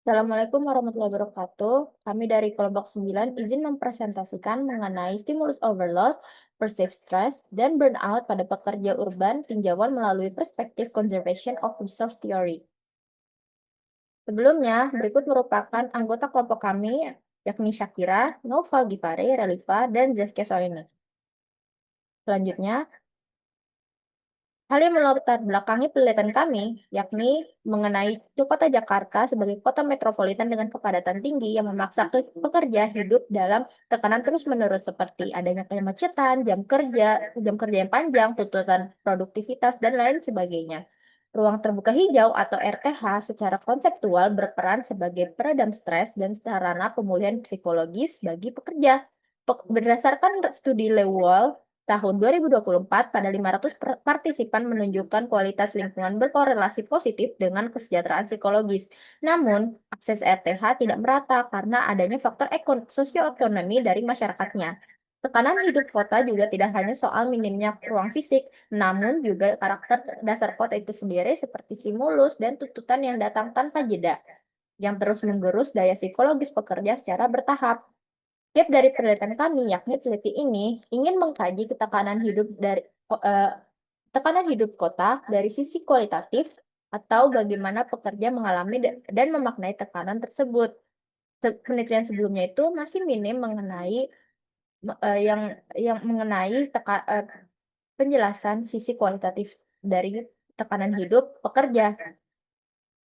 Assalamualaikum warahmatullahi wabarakatuh. Kami dari kelompok 9 izin mempresentasikan mengenai stimulus overload, perceived stress, dan burnout pada pekerja urban tinjauan melalui perspektif conservation of resource theory. Sebelumnya, berikut merupakan anggota kelompok kami, yakni Shakira, Noval Gipare, Reliva, dan Zaskia Solini. Selanjutnya, hal yang melatar belakangi penelitian kami, yakni mengenai kota Jakarta sebagai kota metropolitan dengan kepadatan tinggi yang memaksa pekerja hidup dalam tekanan terus-menerus seperti adanya kemacetan, jam kerja yang panjang, tuntutan produktivitas, dan lain sebagainya. Ruang terbuka hijau atau RTH secara konseptual berperan sebagai peredam stres dan sarana pemulihan psikologis bagi pekerja. Berdasarkan studi Lewol, tahun 2024, pada 500 partisipan menunjukkan kualitas lingkungan berkorelasi positif dengan kesejahteraan psikologis. Namun, akses RTH tidak merata karena adanya faktor sosioekonomi dari masyarakatnya. Tekanan hidup kota juga tidak hanya soal minimnya ruang fisik, namun juga karakter dasar kota itu sendiri seperti stimulus dan tuntutan yang datang tanpa jeda, yang terus menggerus daya psikologis pekerja secara bertahap. Tiap dari penelitian kami, yakni peneliti ini ingin mengkaji eh, tekanan hidup kota dari sisi kualitatif atau bagaimana pekerja mengalami dan memaknai tekanan tersebut. Penelitian sebelumnya itu masih minim mengenai yang penjelasan sisi kualitatif dari tekanan hidup pekerja.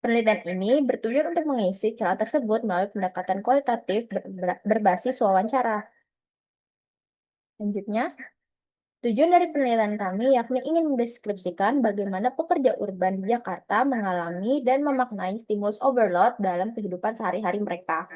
Penelitian ini bertujuan untuk mengisi celah tersebut melalui pendekatan kualitatif berbasis wawancara. Selanjutnya, tujuan dari penelitian kami yakni ingin mendeskripsikan bagaimana pekerja urban di Jakarta mengalami dan memaknai stimulus overload dalam kehidupan sehari-hari mereka.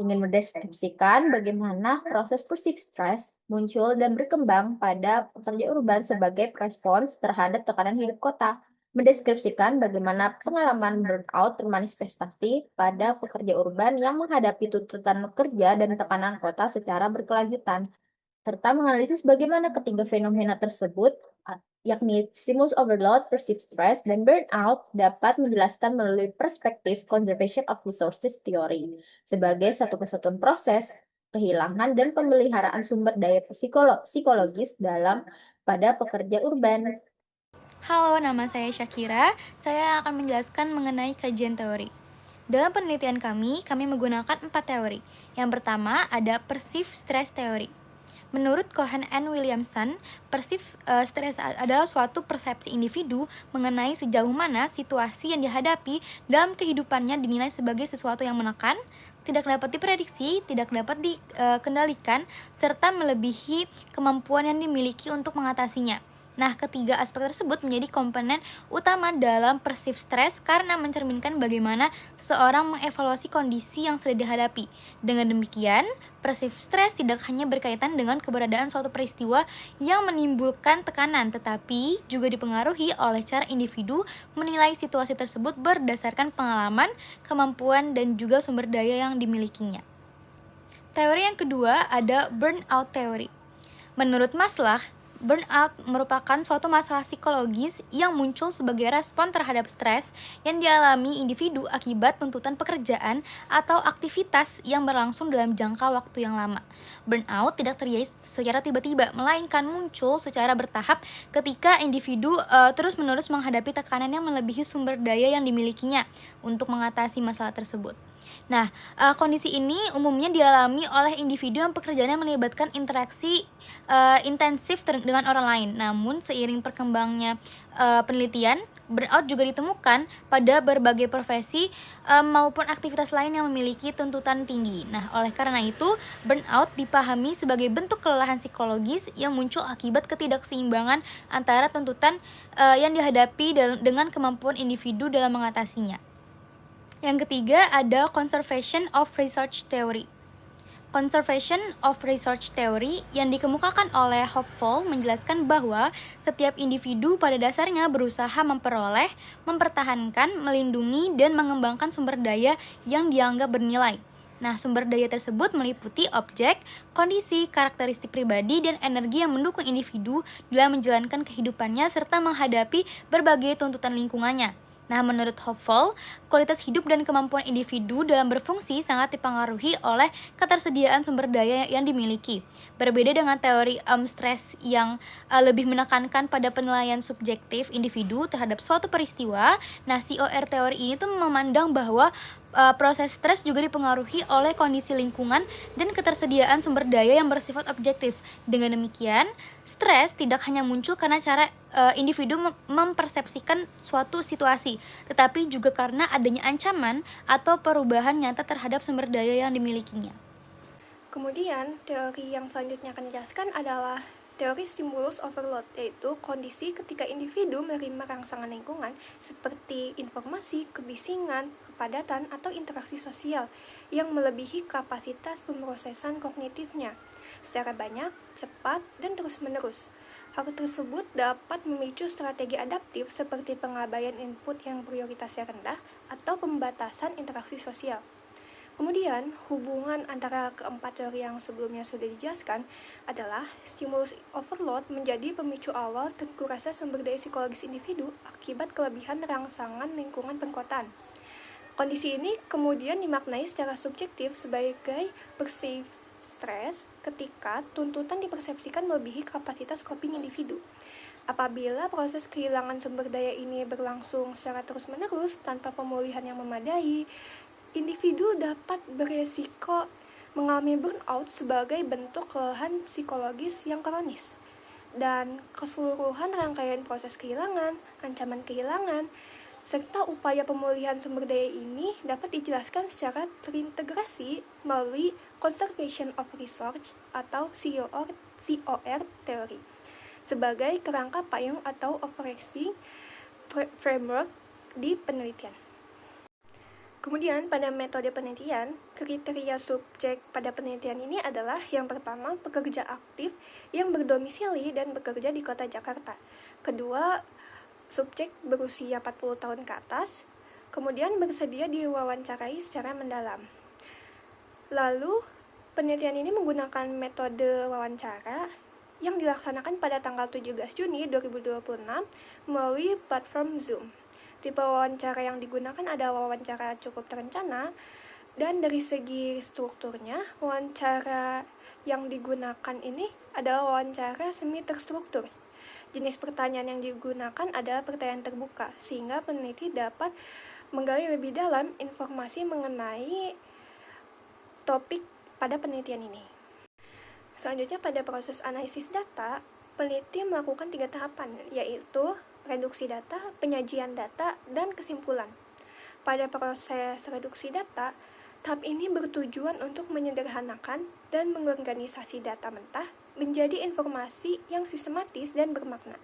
Ingin mendeskripsikan bagaimana proses perceived stress muncul dan berkembang pada pekerja urban sebagai respons terhadap tekanan hidup kota. Mendeskripsikan bagaimana pengalaman burnout termanifestasi pada pekerja urban yang menghadapi tuntutan kerja dan tekanan kota secara berkelanjutan, serta menganalisis bagaimana ketiga fenomena tersebut, yakni stimulus overload, perceived stress, dan burnout, dapat menjelaskan melalui perspektif conservation of resources theory sebagai satu kesatuan proses, kehilangan, dan pemeliharaan sumber daya psikologis dalam pada pekerja urban. Halo, nama saya Shakira. Saya akan menjelaskan mengenai kajian teori. Dalam penelitian kami menggunakan 4 teori. Yang pertama ada perceived stress theory. Menurut Cohen and Williamson, perceived stress adalah suatu persepsi individu mengenai sejauh mana situasi yang dihadapi dalam kehidupannya dinilai sebagai sesuatu yang menekan, tidak dapat diprediksi, tidak dapat dikendalikan, serta melebihi kemampuan yang dimiliki untuk mengatasinya. Nah, ketiga aspek tersebut menjadi komponen utama dalam perceived stress karena mencerminkan bagaimana seseorang mengevaluasi kondisi yang sedang dihadapi. Dengan demikian, perceived stress tidak hanya berkaitan dengan keberadaan suatu peristiwa yang menimbulkan tekanan, tetapi juga dipengaruhi oleh cara individu menilai situasi tersebut berdasarkan pengalaman, kemampuan, dan juga sumber daya yang dimilikinya. Teori yang kedua ada burnout theory. Menurut Maslow, burnout merupakan suatu masalah psikologis yang muncul sebagai respon terhadap stres yang dialami individu akibat tuntutan pekerjaan atau aktivitas yang berlangsung dalam jangka waktu yang lama. Burnout tidak terjadi secara tiba-tiba, melainkan muncul secara bertahap ketika individu terus-menerus menghadapi tekanan yang melebihi sumber daya yang dimilikinya untuk mengatasi masalah tersebut. Nah, kondisi ini umumnya dialami oleh individu yang pekerjaannya melibatkan interaksi intensif dengan orang lain. Namun, seiring perkembangnya penelitian, burnout juga ditemukan pada berbagai profesi maupun aktivitas lain yang memiliki tuntutan tinggi. Nah, oleh karena itu, burnout dipahami sebagai bentuk kelelahan psikologis yang muncul akibat ketidakseimbangan antara tuntutan yang dihadapi dengan kemampuan individu dalam mengatasinya. Yang ketiga ada Conservation of Research Theory. Conservation of Research Theory yang dikemukakan oleh Hopful menjelaskan bahwa setiap individu pada dasarnya berusaha memperoleh, mempertahankan, melindungi, dan mengembangkan sumber daya yang dianggap bernilai. Nah, sumber daya tersebut meliputi objek, kondisi, karakteristik pribadi, dan energi yang mendukung individu dalam menjalankan kehidupannya serta menghadapi berbagai tuntutan lingkungannya. Nah, menurut Hopful, kualitas hidup dan kemampuan individu dalam berfungsi sangat dipengaruhi oleh ketersediaan sumber daya yang dimiliki. Berbeda dengan teori stres yang lebih menekankan pada penilaian subjektif individu terhadap suatu peristiwa, nah COR teori ini tuh memandang bahwa proses stres juga dipengaruhi oleh kondisi lingkungan dan ketersediaan sumber daya yang bersifat objektif. Dengan demikian, stres tidak hanya muncul karena cara individu mempersepsikan suatu situasi, tetapi juga karena adanya ancaman atau perubahan nyata terhadap sumber daya yang dimilikinya. Kemudian, teori yang selanjutnya akan dijelaskan adalah teori stimulus overload, yaitu kondisi ketika individu menerima rangsangan lingkungan seperti informasi, kebisingan, kepadatan, atau interaksi sosial yang melebihi kapasitas pemrosesan kognitifnya secara banyak, cepat, dan terus-menerus. Hal tersebut dapat memicu strategi adaptif seperti pengabaian input yang prioritasnya rendah atau pembatasan interaksi sosial. Kemudian, hubungan antara keempat teori yang sebelumnya sudah dijelaskan adalah stimulus overload menjadi pemicu awal terkurasnya sumber daya psikologis individu akibat kelebihan rangsangan lingkungan perkotaan. Kondisi ini kemudian dimaknai secara subjektif sebagai perceived stress ketika tuntutan dipersepsikan melebihi kapasitas coping individu. Apabila proses kehilangan sumber daya ini berlangsung secara terus-menerus tanpa pemulihan yang memadai, individu dapat beresiko mengalami burnout sebagai bentuk kelelahan psikologis yang kronis. Dan keseluruhan rangkaian proses kehilangan, ancaman kehilangan, serta upaya pemulihan sumber daya ini dapat dijelaskan secara terintegrasi melalui Conservation of Resource atau COR teori sebagai kerangka payung atau overarching framework di penelitian. Kemudian pada metode penelitian, kriteria subjek pada penelitian ini adalah yang pertama pekerja aktif yang berdomisili dan bekerja di kota Jakarta. Kedua, subjek berusia 40 tahun ke atas, kemudian bersedia diwawancarai secara mendalam. Lalu, penelitian ini menggunakan metode wawancara yang dilaksanakan pada tanggal 17 Juni 2026 melalui platform Zoom. Tipe wawancara yang digunakan adalah wawancara cukup terencana, dan dari segi strukturnya, wawancara yang digunakan ini adalah wawancara semi terstruktur. Jenis pertanyaan yang digunakan adalah pertanyaan terbuka, sehingga peneliti dapat menggali lebih dalam informasi mengenai topik pada penelitian ini. Selanjutnya pada proses analisis data, peneliti melakukan 3 tahapan, yaitu reduksi data, penyajian data, dan kesimpulan. Pada proses reduksi data, tahap ini bertujuan untuk menyederhanakan dan mengorganisasi data mentah menjadi informasi yang sistematis dan bermakna.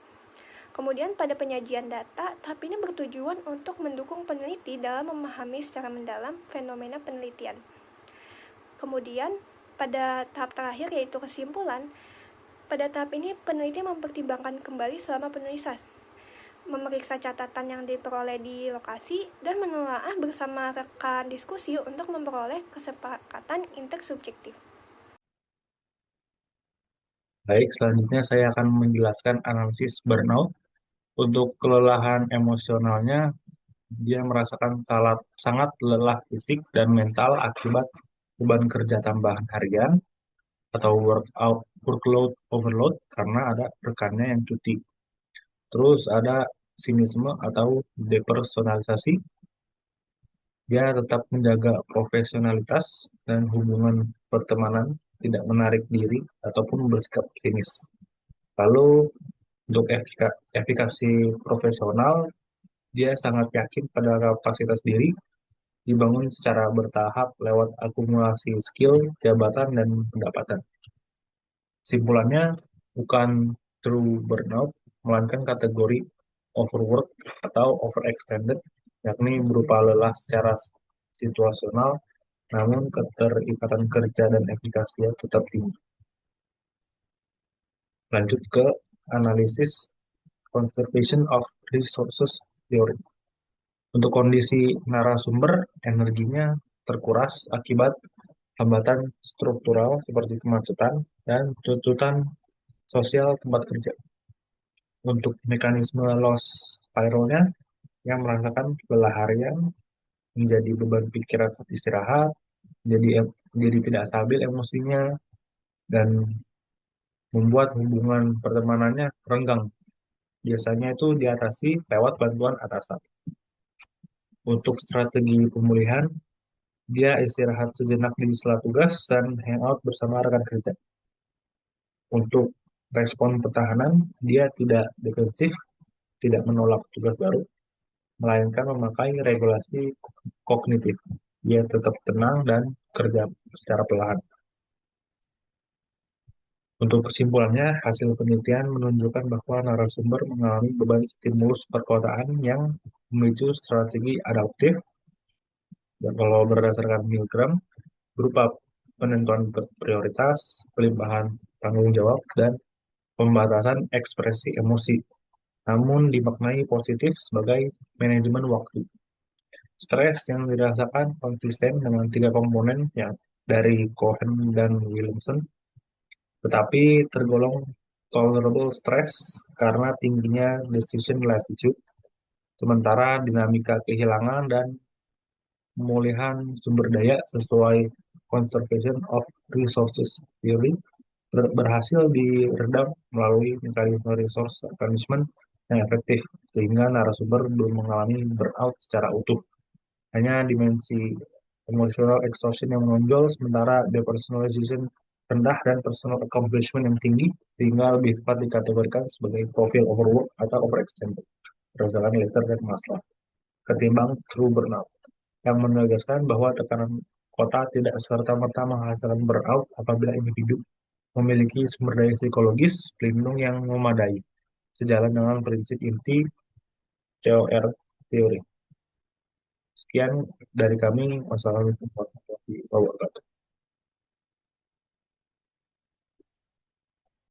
Kemudian pada penyajian data, tahap ini bertujuan untuk mendukung peneliti dalam memahami secara mendalam fenomena penelitian. Kemudian pada tahap terakhir yaitu kesimpulan, pada tahap ini peneliti mempertimbangkan kembali selama penulisan, memeriksa catatan yang diperoleh di lokasi, dan menelaah bersama rekan diskusi untuk memperoleh kesepakatan intersubjektif. Baik, selanjutnya saya akan menjelaskan analisis burnout. Untuk kelelahan emosionalnya, dia merasakan sangat lelah fisik dan mental akibat beban kerja tambahan harian atau workload overload karena ada rekannya yang cuti. Terus ada sinisme atau depersonalisasi. Dia tetap menjaga profesionalitas dan hubungan pertemanan, tidak menarik diri ataupun bersikap klinis. Lalu untuk efikasi profesional, dia sangat yakin pada kapasitas diri, dibangun secara bertahap lewat akumulasi skill, jabatan, dan pendapatan. Simpulannya, bukan true burnout, melainkan kategori overwork atau overextended, yakni berupa lelah secara situasional, namun keterikatan kerja dan efikasinya tetap tinggi. Lanjut ke analisis conservation of resources theory. Untuk kondisi narasumber, energinya terkuras akibat hambatan struktural seperti kemacetan dan tuntutan sosial tempat kerja. Untuk mekanisme loss spiral-nya, yang merasakan lelah harian, menjadi beban pikiran saat istirahat, jadi tidak stabil emosinya, dan membuat hubungan pertemanannya renggang. Biasanya itu diatasi lewat bantuan atasan. Untuk strategi pemulihan, dia istirahat sejenak di sela tugas dan hangout bersama rekan kerja. Untuk respon pertahanan, dia tidak defensif, tidak menolak tugas baru, melainkan memakai regulasi kognitif. Dia tetap tenang dan kerja secara perlahan. Untuk kesimpulannya, hasil penelitian menunjukkan bahwa narasumber mengalami beban stimulus perkotaan yang memicu strategi adaptif, dan kalau berdasarkan Milgram, berupa penentuan prioritas, pelimpahan tanggung jawab, dan pembatasan ekspresi emosi, namun dimaknai positif sebagai manajemen waktu. Stres yang dirasakan konsisten dengan tiga komponen yang dari Cohen dan Williamson, tetapi tergolong tolerable stress karena tingginya decision latitude, sementara dinamika kehilangan dan pemulihan sumber daya sesuai conservation of resources theory berhasil diredam melalui mekanisme resource management yang efektif, sehingga narasumber belum mengalami burnout secara utuh. Hanya dimensi emotional exhaustion yang menonjol, sementara depersonalization rendah dan personal accomplishment yang tinggi, sehingga lebih tepat dikategorikan sebagai profil overwork atau overextended, berdasarkan Letter dan Maslow, ketimbang true burnout, yang menegaskan bahwa tekanan kota tidak serta-merta menghasilkan burnout apabila individu memiliki sumber daya psikologis pelindung yang memadai, sejalan dengan prinsip inti COR teori. Sekian dari kami. Wassalamualaikum warahmatullahi wabarakatuh.